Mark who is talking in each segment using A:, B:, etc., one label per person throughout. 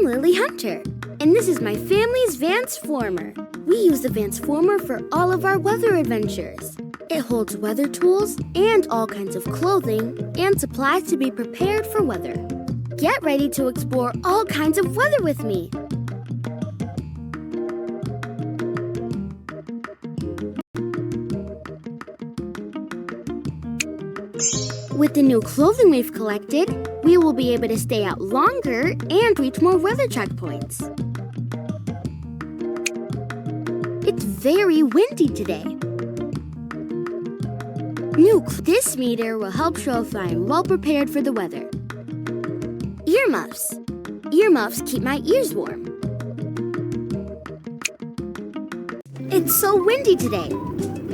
A: Lily Hunter, and this is my family's Vansformer. We use the Vansformer for all of our weather adventures. It holds weather tools and all kinds of clothing and supplies to be prepared for weather. Get ready to explore all kinds of weather with me. With the new clothing we've collected, we will be able to stay out longer and reach more weather checkpoints. It's very windy today. This meter will help show if I am well prepared for the weather. Earmuffs. Earmuffs keep my ears warm. It's so windy today.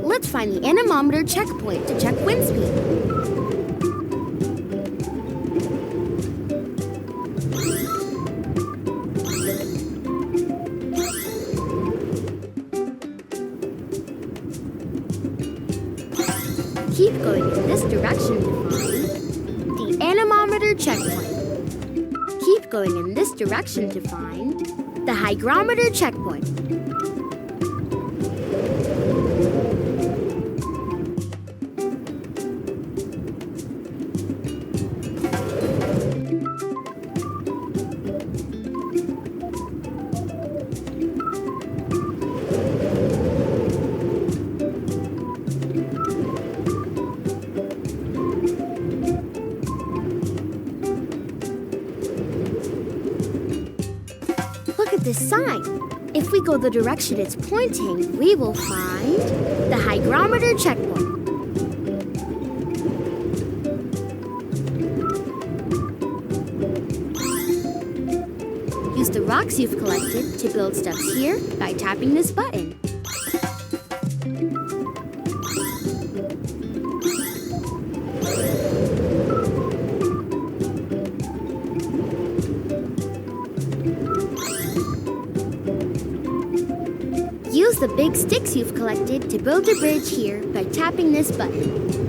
A: Let's find the anemometer checkpoint to check wind speed. Keep going in this direction to find the anemometer checkpoint. Keep going in this direction to find the hygrometer checkpoint. Look at this sign. If we go the direction it's pointing, we will find the hygrometer checkpoint. Use the rocks you've collected to build steps here by tapping this button. Use the big sticks you've collected to build a bridge here by tapping this button.